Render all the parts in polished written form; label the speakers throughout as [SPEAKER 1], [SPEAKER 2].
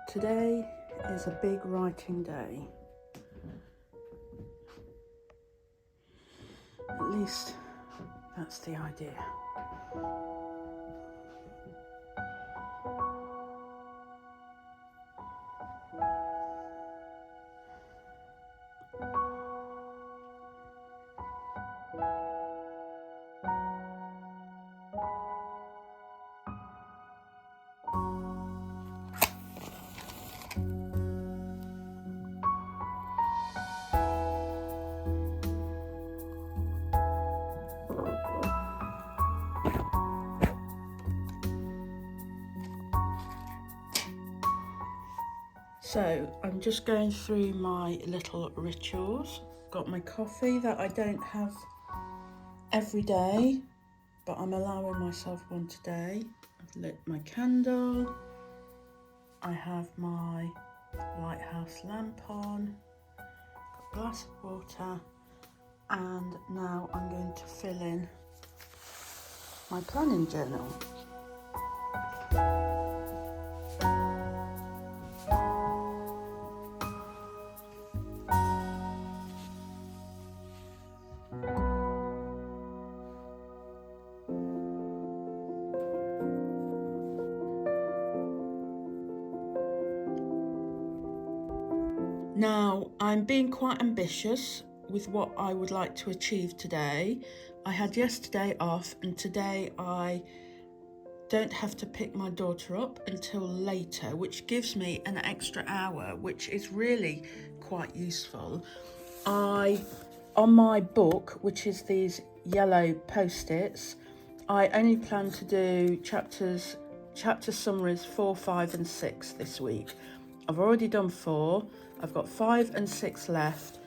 [SPEAKER 1] Today is a big writing day. At least that's the idea. So I'm just going through my little rituals. Got my coffee that I don't have every day, but I'm allowing myself one today. I've lit my candle. I have my lighthouse lamp on. Got a glass of water. And now I'm going to fill in my planning journal. Now, I'm being quite ambitious with what I would like to achieve today. I had yesterday off, and today I don't have to pick my daughter up until later, which gives me an extra hour, which is really quite useful. On my book, which is these yellow post-its, I only plan to do chapter summaries 4, 5 and 6 this week. I've already done 4. I've got 5 and 6 left,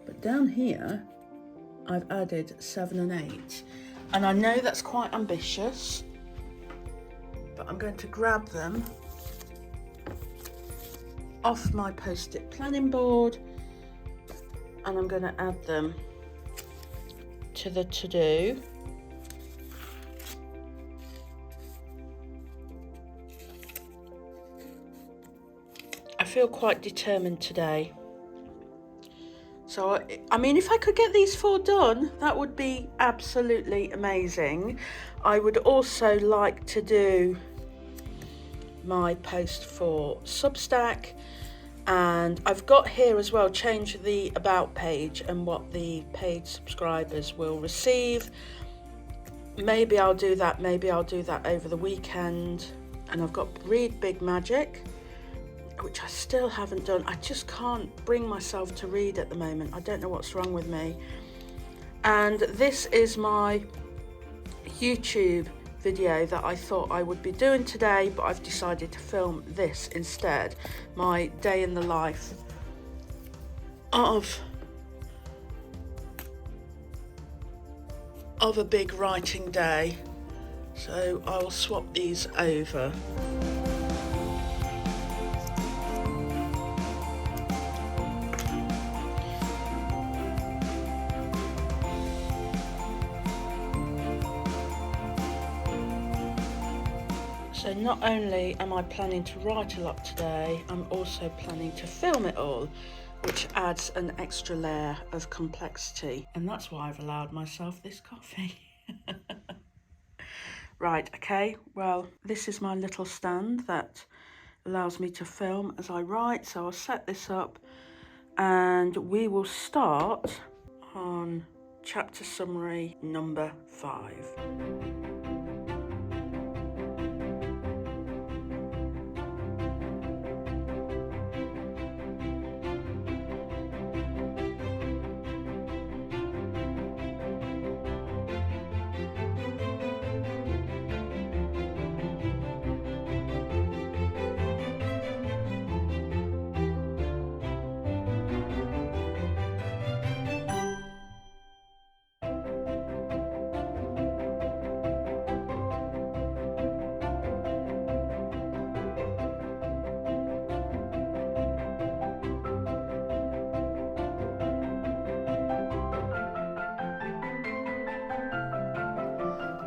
[SPEAKER 1] but down here I've added 7 and 8, and I know that's quite ambitious, but I'm going to grab them off my post-it planning board and I'm going to add them to the to-do. I feel quite determined today. So, I mean, if I could get these 4 done, that would be absolutely amazing. I would also like to do my post for Substack. And I've got here as well, change the about page and what the paid subscribers will receive. Maybe I'll do that over the weekend. And I've got Read Big Magic, which I still haven't done. I just can't bring myself to read at the moment. I don't know what's wrong with me. And this is my YouTube video that I thought I would be doing today, but I've decided to film this instead. My day in the life of a big writing day. So I'll swap these over. So not only am I planning to write a lot today, I'm also planning to film it all, which adds an extra layer of complexity. And that's why I've allowed myself this coffee. Right, okay, well, this is my little stand that allows me to film as I write. So I'll set this up and we will start on chapter summary number 5.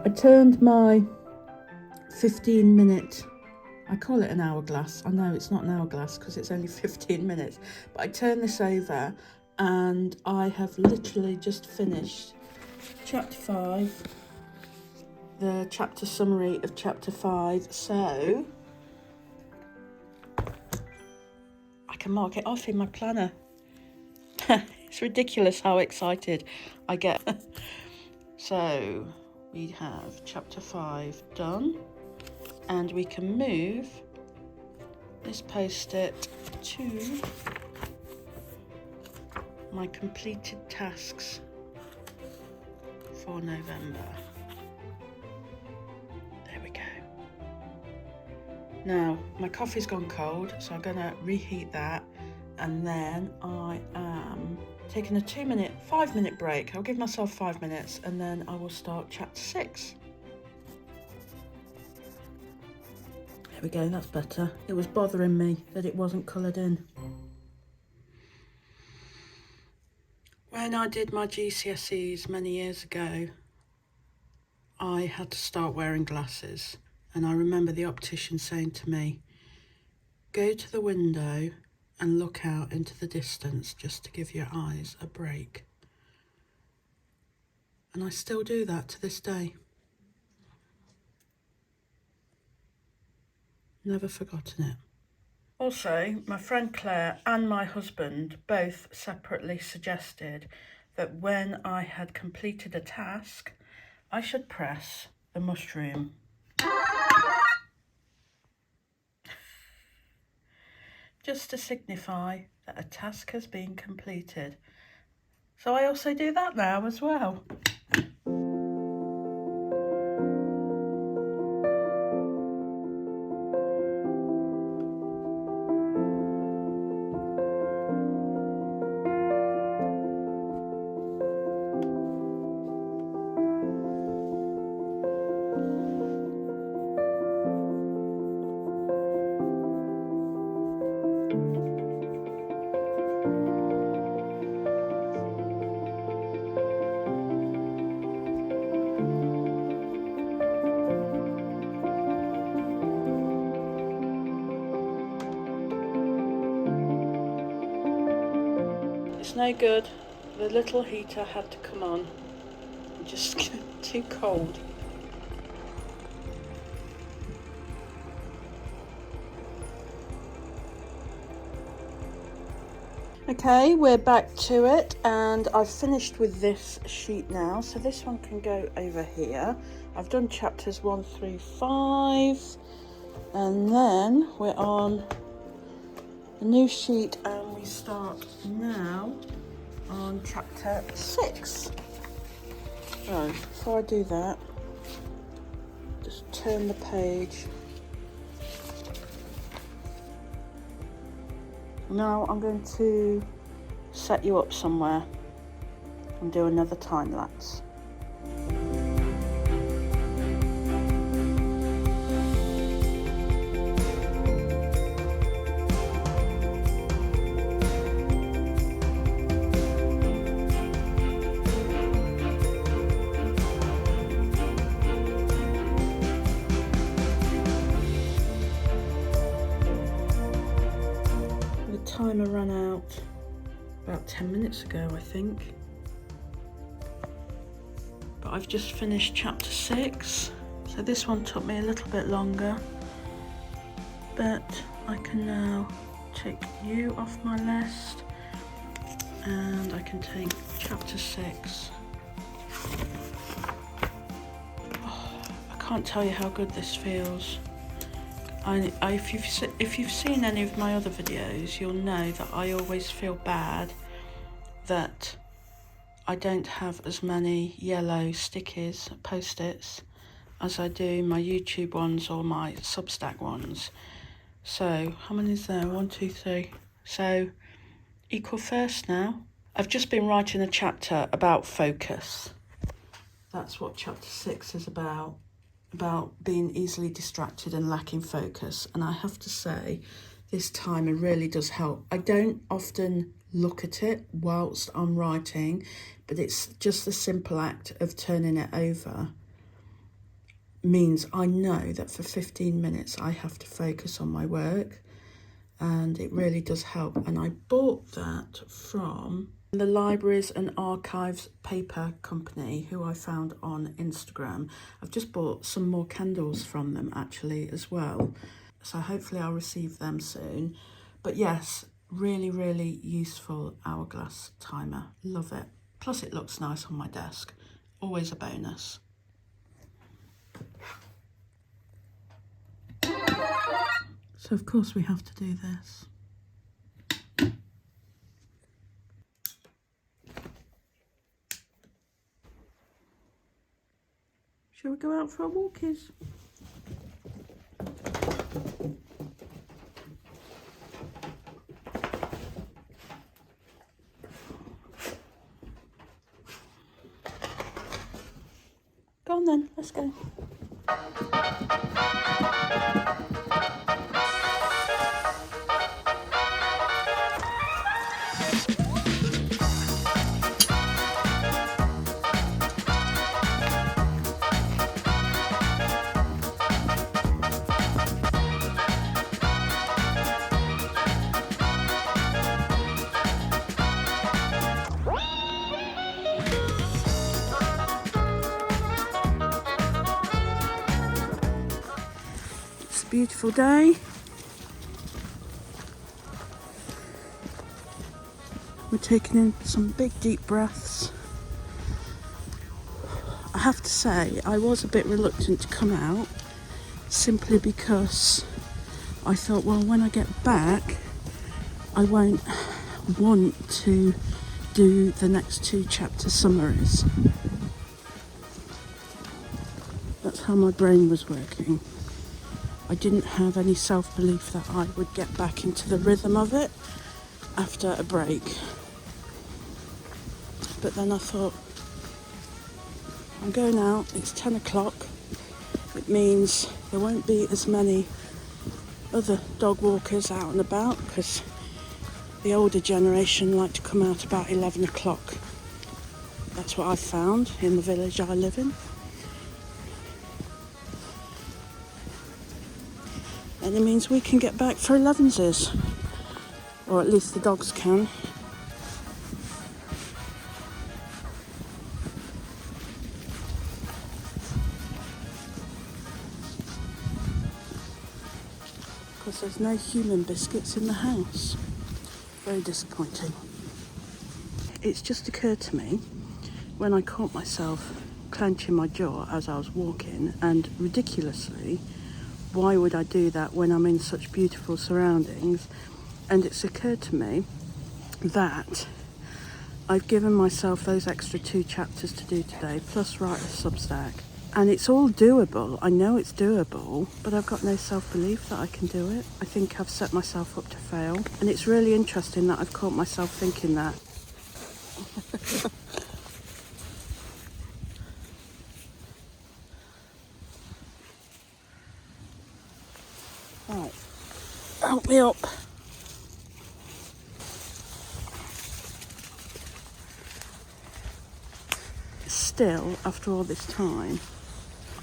[SPEAKER 1] I turned my 15-minute I call it an hourglass. I know it's not an hourglass because it's only 15 minutes, but I turn this over and I have literally just finished chapter 5, the chapter summary of chapter 5, so I can mark it off in my planner. It's ridiculous how excited I get. So we have chapter 5 done, and we can move this post-it to my completed tasks for November. There we go. Now my coffee's gone cold, so I'm gonna reheat that, and then I am taking a 5-minute break. I'll give myself 5 minutes and then I will start chapter 6. There we go, that's better. It was bothering me that it wasn't coloured in. When I did my GCSEs many years ago, I had to start wearing glasses, and I remember the optician saying to me, go to the window and look out into the distance just to give your eyes a break. And I still do that to this day. Never forgotten it. Also, my friend Claire and my husband both separately suggested that when I had completed a task, I should press the mushroom. Just to signify that a task has been completed. So I also do that now as well. It's no good. The little heater had to come on. It's just too cold. Okay, we're back to it, and I've finished with this sheet now, so this one can go over here. I've done chapters 1 through 5, and then we're on a new sheet, and we start now on chapter 6. Right, before I do that, just turn the page. Now I'm going to set you up somewhere and do another time lapse. Timer ran out about 10 minutes ago, I think. But I've just finished chapter 6, so this one took me a little bit longer. But I can now take you off my list, and I can take chapter 6. Oh, I can't tell you how good this feels. If you've seen any of my other videos, you'll know that I always feel bad that I don't have as many yellow stickies, post-its, as I do my YouTube ones or my Substack ones. So how many is there? 1, 2, 3. So equal first now. I've just been writing a chapter about focus. That's what chapter 6 is about being easily distracted and lacking focus. And I have to say, this timer really does help. I don't often look at it whilst I'm writing, but it's just the simple act of turning it over means I know that for 15 minutes I have to focus on my work, and it really does help. And I bought that from the Libraries and Archives Paper Company, who I found on Instagram. I've just bought some more candles from them actually as well, so hopefully I'll receive them soon. But yes, really, really useful hourglass timer. Love it. Plus it looks nice on my desk. Always a bonus. So of course we have to do this. Shall we go out for a walkies? Go on then, let's go. It's a beautiful day. We're taking in some big deep breaths. I have to say, I was a bit reluctant to come out, simply because I thought, well, when I get back, I won't want to do the next 2 chapter summaries. That's how my brain was working. I didn't have any self-belief that I would get back into the rhythm of it after a break. But then I thought, I'm going out, it's 10 o'clock. It means there won't be as many other dog walkers out and about, because the older generation like to come out about 11 o'clock. That's what I've found in the village I live in. And it means we can get back for 11s, or at least the dogs can. Because there's no human biscuits in the house. Very disappointing. It's just occurred to me when I caught myself clenching my jaw as I was walking, and ridiculously, why would I do that when I'm in such beautiful surroundings? And it's occurred to me that I've given myself those extra 2 chapters to do today, plus write a Substack. And it's all doable. I know it's doable, but I've got no self-belief that I can do it. I think I've set myself up to fail. And it's really interesting that I've caught myself thinking that. Right, help me up. Still, after all this time,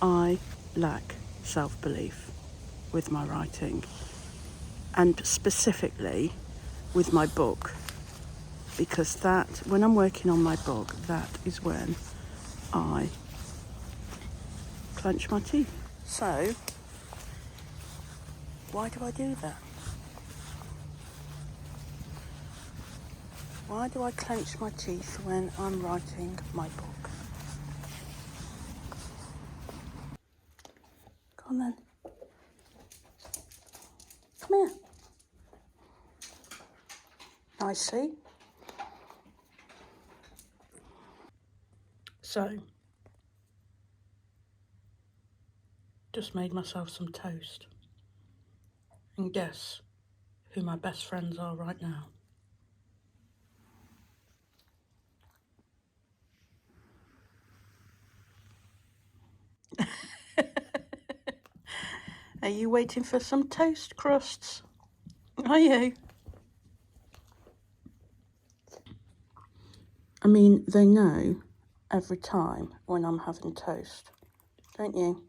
[SPEAKER 1] I lack self-belief with my writing, and specifically with my book, because that, when I'm working on my book, that is when I clench my teeth. So, why do I do that? Why do I clench my teeth when I'm writing my book? Come on then. Come here. Nicely. So, just made myself some toast. And guess who my best friends are right now? Are you waiting for some toast crusts? Are you? I mean, they know every time when I'm having toast, don't you?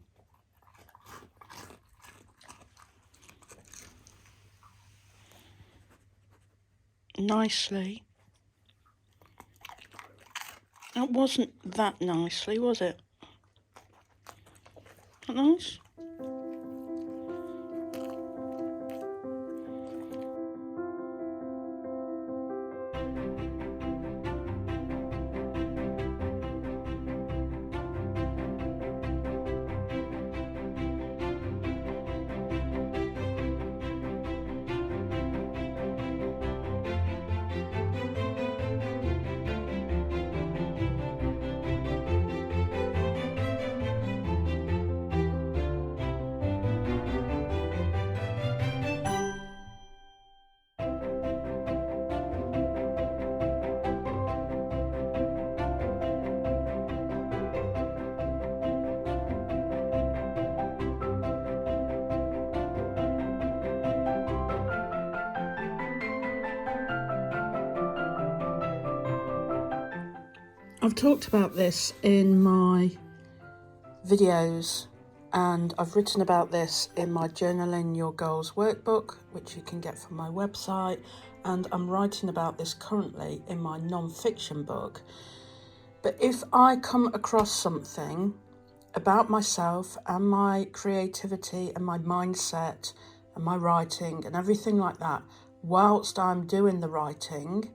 [SPEAKER 1] nicely. That wasn't that nicely, was it? That nice? I've talked about this in my videos, and I've written about this in my Journaling Your Goals workbook, which you can get from my website, and I'm writing about this currently in my non-fiction book. But if I come across something about myself and my creativity and my mindset and my writing and everything like that whilst I'm doing the writing,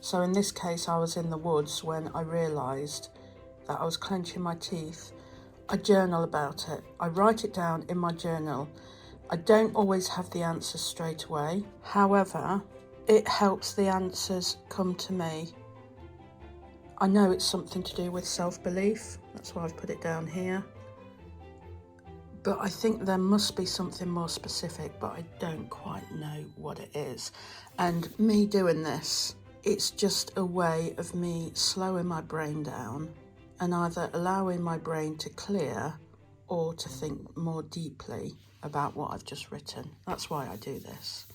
[SPEAKER 1] so in this case I was in the woods when I realised that I was clenching my teeth, I journal about it. I write it down in my journal. I don't always have the answers straight away. However, it helps the answers come to me. I know it's something to do with self-belief. That's why I've put it down here. But I think there must be something more specific, but I don't quite know what it is. And me doing this, it's just a way of me slowing my brain down and either allowing my brain to clear or to think more deeply about what I've just written. That's why I do this.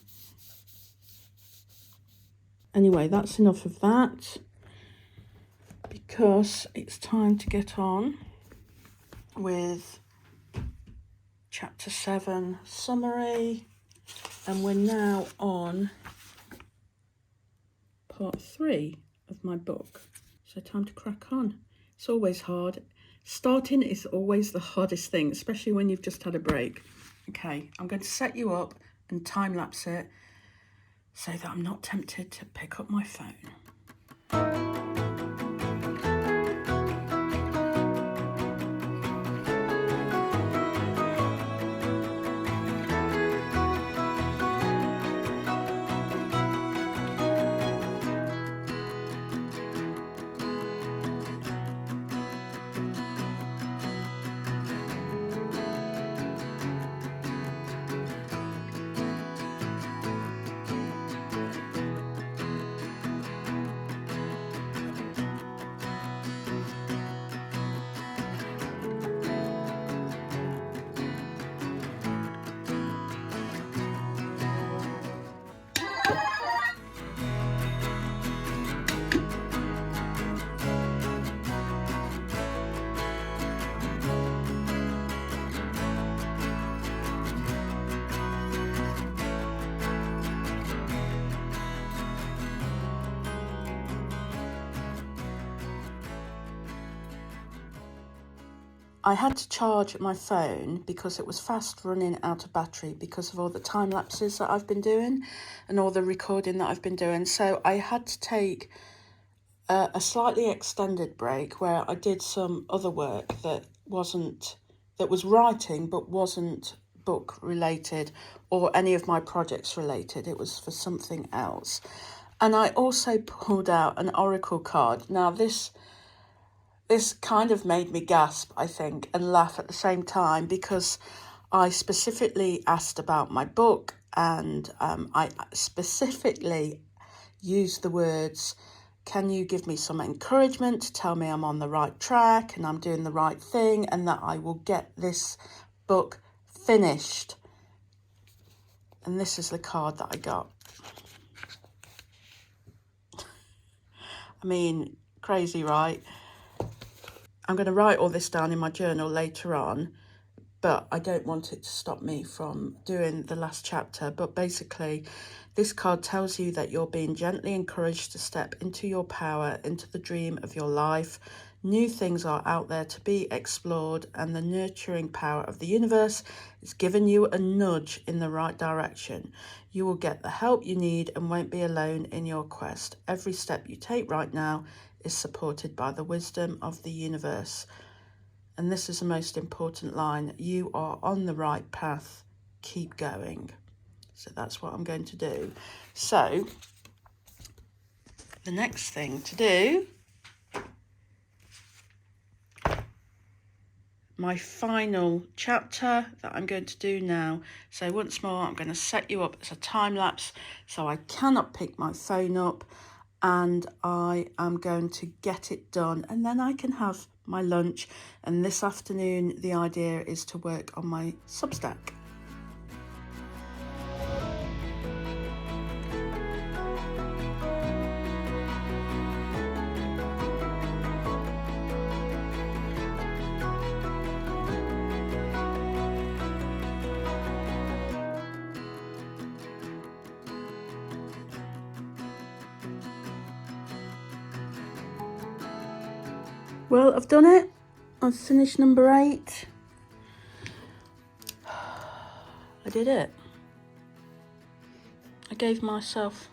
[SPEAKER 1] Anyway, that's enough of that, because it's time to get on with Chapter 7 summary, and we're now on part 3 of my book. So time to crack on. It's always hard. Starting is always the hardest thing, especially when you've just had a break. Okay, I'm going to set you up and time lapse it so that I'm not tempted to pick up my phone. I had to charge my phone because it was fast running out of battery because of all the time lapses that I've been doing and all the recording that I've been doing. So I had to take a slightly extended break where I did some other work that was writing but wasn't book related or any of my projects related. It was for something else. And I also pulled out an oracle card. Now this kind of made me gasp, I think, and laugh at the same time, because I specifically asked about my book, and I specifically used the words, can you give me some encouragement to tell me I'm on the right track and I'm doing the right thing and that I will get this book finished. And this is the card that I got. I mean, crazy, right? I'm going to write all this down in my journal later on, but I don't want it to stop me from doing the last chapter. But basically, this card tells you that you're being gently encouraged to step into your power, into the dream of your life. New things are out there to be explored, and the nurturing power of the universe is giving you a nudge in the right direction. You will get the help you need and won't be alone in your quest. Every step you take right now is supported by the wisdom of the universe. And this is the most important line. You are on the right path. Keep going. So that's what I'm going to do. So the next thing to do, my final chapter that I'm going to do now. So once more, I'm going to set you up as a time lapse so I cannot pick my phone up, and I am going to get it done, and then I can have my lunch. And this afternoon, the idea is to work on my Substack. Well, I've done it. I've finished number 8. I did it. I gave myself...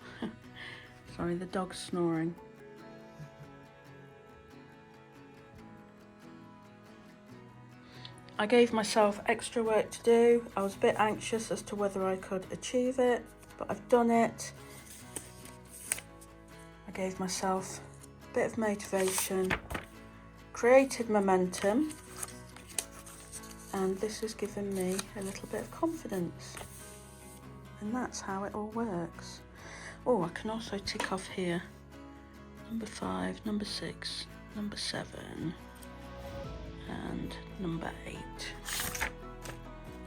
[SPEAKER 1] Sorry, the dog's snoring. I gave myself extra work to do. I was a bit anxious as to whether I could achieve it, but I've done it. I gave myself a bit of motivation, created momentum, and this has given me a little bit of confidence. And that's how it all works. Oh, I can also tick off here. Number 5, number 6, number 7, and number 8.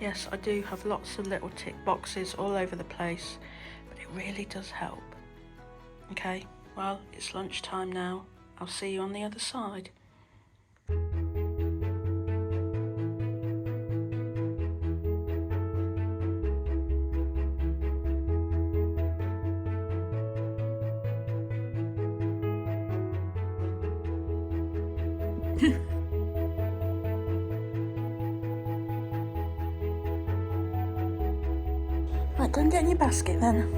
[SPEAKER 1] Yes, I do have lots of little tick boxes all over the place, but it really does help. Okay, well, it's lunchtime now. I'll see you on the other side. Right, go and get in your basket then.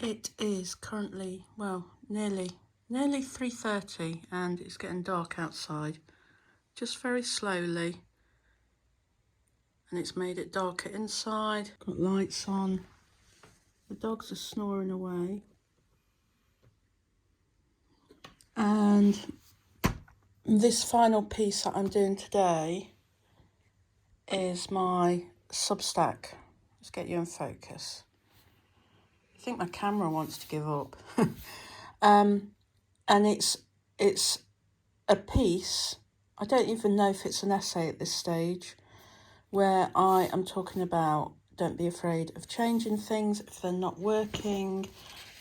[SPEAKER 1] It is currently, well, nearly 3:30, and it's getting dark outside, just very slowly. And it's made it darker inside. Got lights on. The dogs are snoring away. And this final piece that I'm doing today is my Substack. Let's get you in focus. I think my camera wants to give up. And it's a piece, I don't even know if it's an essay at this stage, where I am talking about don't be afraid of changing things if they're not working.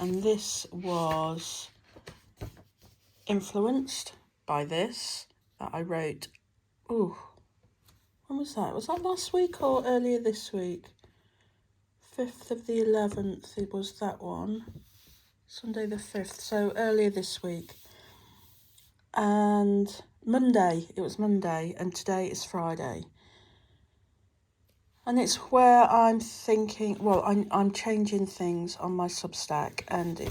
[SPEAKER 1] And this was influenced by this that I wrote, When was that? Was that last week or earlier this week? 5th of the 11th, it was that one. Sunday the 5th, so earlier this week. And Monday, it was Monday, and today is Friday. And it's where I'm thinking, well, I'm changing things on my Substack, and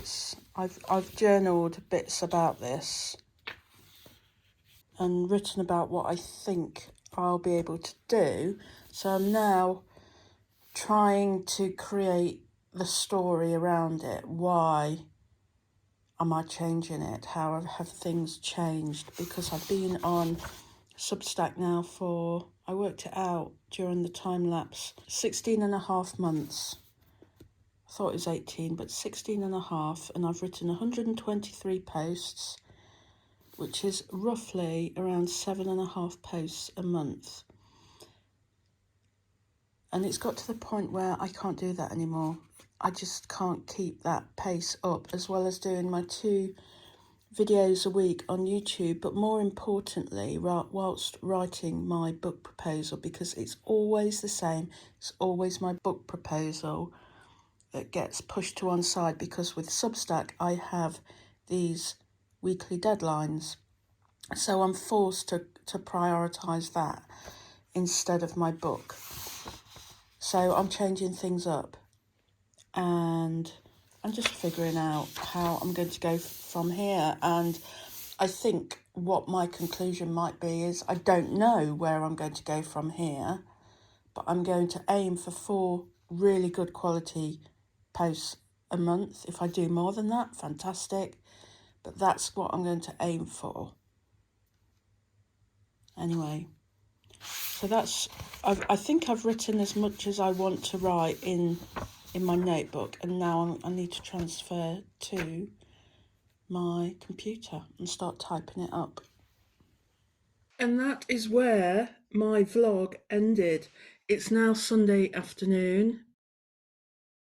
[SPEAKER 1] I've journaled bits about this and written about what I think I'll be able to do. So I'm now trying to create the story around it. Why am I changing it? How have things changed? Because I've been on Substack now for, I worked it out during the time lapse, 16 and a half months. I thought it was 18, but 16 and a half, and I've written 123 posts, which is roughly around 7.5 posts a month. And it's got to the point where I can't do that anymore. I just can't keep that pace up, as well as doing my 2 videos a week on YouTube, but more importantly, whilst writing my book proposal, because it's always the same. It's always my book proposal that gets pushed to one side, because with Substack I have these weekly deadlines. So I'm forced to prioritise that instead of my book. So I'm changing things up, and I'm just figuring out how I'm going to go from here. And I think what my conclusion might be is I don't know where I'm going to go from here, but I'm going to aim for 4 really good quality posts a month. If I do more than that, fantastic. But that's what I'm going to aim for. Anyway, so that's, I think I've written as much as I want to write in my notebook, and now I need to transfer to my computer and start typing it up. And that is where my vlog ended. It's now Sunday afternoon,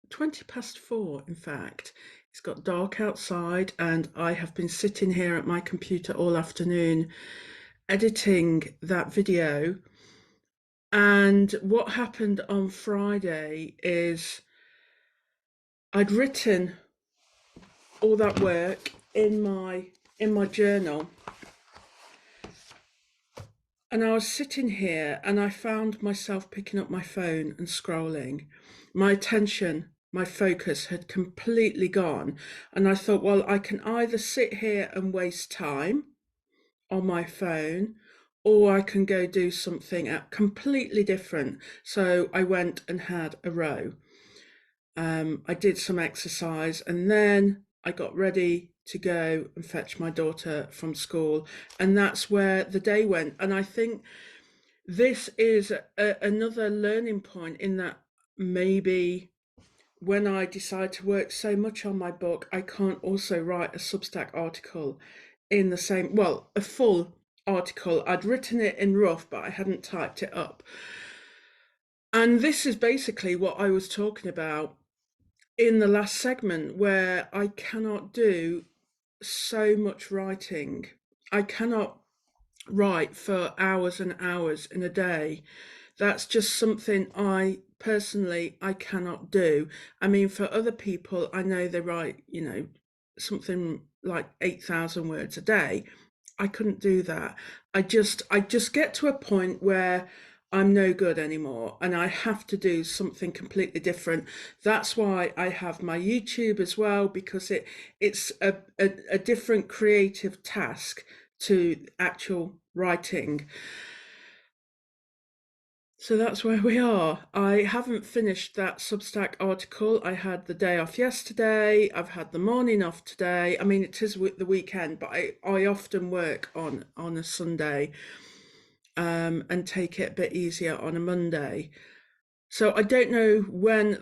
[SPEAKER 1] 4:20 in fact. It's got dark outside, and I have been sitting here at my computer all afternoon editing that video. And what happened on Friday is I'd written all that work in my journal, and I was sitting here and I found myself picking up my phone and scrolling. My attention, my focus had completely gone, and I thought, well, I can either sit here and waste time on my phone, or I can go do something completely different. So I went and had a row. I did some exercise, and then I got ready to go and fetch my daughter from school, and that's where the day went. And I think this is another learning point, in that maybe when I decide to work so much on my book, I can't also write a Substack article in the same, well, a full article. I'd written it in rough, but I hadn't typed it up. And this is basically what I was talking about in the last segment, where I cannot do so much writing. I cannot write for hours and hours in a day. That's just something I personally cannot do. I mean, for other people, I know they write, something like 8,000 words a day. I couldn't do that. I just get to a point where I'm no good anymore, and I have to do something completely different. That's why I have my YouTube as well, because it's a different creative task to actual writing. So that's where we are. I haven't finished that Substack article. I had the day off yesterday. I've had the morning off today. I mean, it is the weekend, but I often work on a Sunday, and take it a bit easier on a Monday. So I don't know when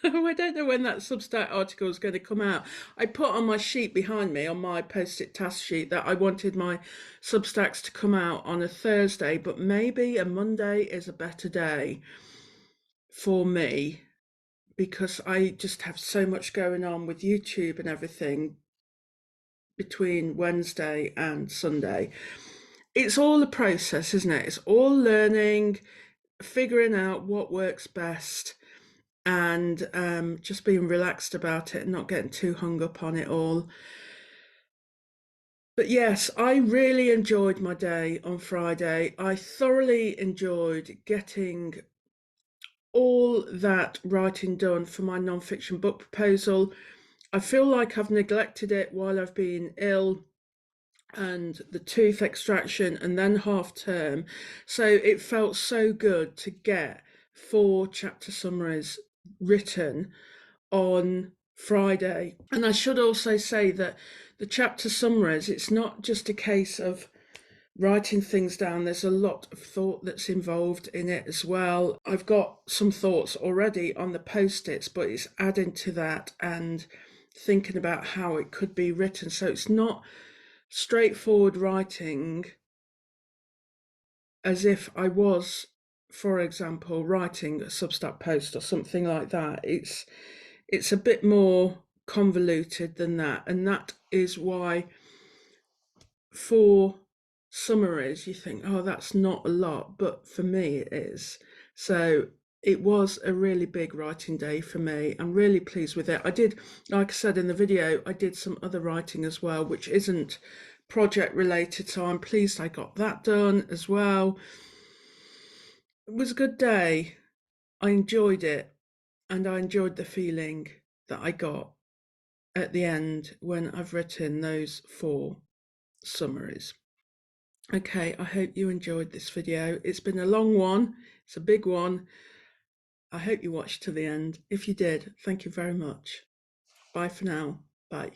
[SPEAKER 1] I don't know when that Substack article is going to come out. I put on my sheet behind me, on my post-it task sheet, that I wanted my Substacks to come out on a Thursday, but maybe a Monday is a better day for me, because I just have so much going on with YouTube and everything between Wednesday and Sunday. it's all a process, isn't it? It's all learning, figuring out what works best, and just being relaxed about it and not getting too hung up on it all. But yes, I really enjoyed my day on Friday. I thoroughly enjoyed getting all that writing done for my non-fiction book proposal. I feel like I've neglected it while I've been ill and the tooth extraction and then half term. So it felt so good to get 4 chapter summaries written on Friday. And I should also say that the chapter summaries, it's not just a case of writing things down, there's a lot of thought that's involved in it as well. I've got some thoughts already on the post-its, but it's adding to that and thinking about how it could be written. So it's not straightforward writing as if I was, for example, writing a Substack post or something like that. It's a bit more convoluted than that, and that is why for summaries you think, oh, that's not a lot, but for me it is. So it was a really big writing day for me. I'm really pleased with it. I did, like I said in the video, I did some other writing as well, which isn't project related, so I'm pleased I got that done as well. It was a good day. I enjoyed it, and I enjoyed the feeling that I got at the end when I've written those 4 summaries. Okay, I hope you enjoyed this video. It's been a long one, it's a big one. I hope you watched to the end. If you did, thank you very much. Bye for now. Bye.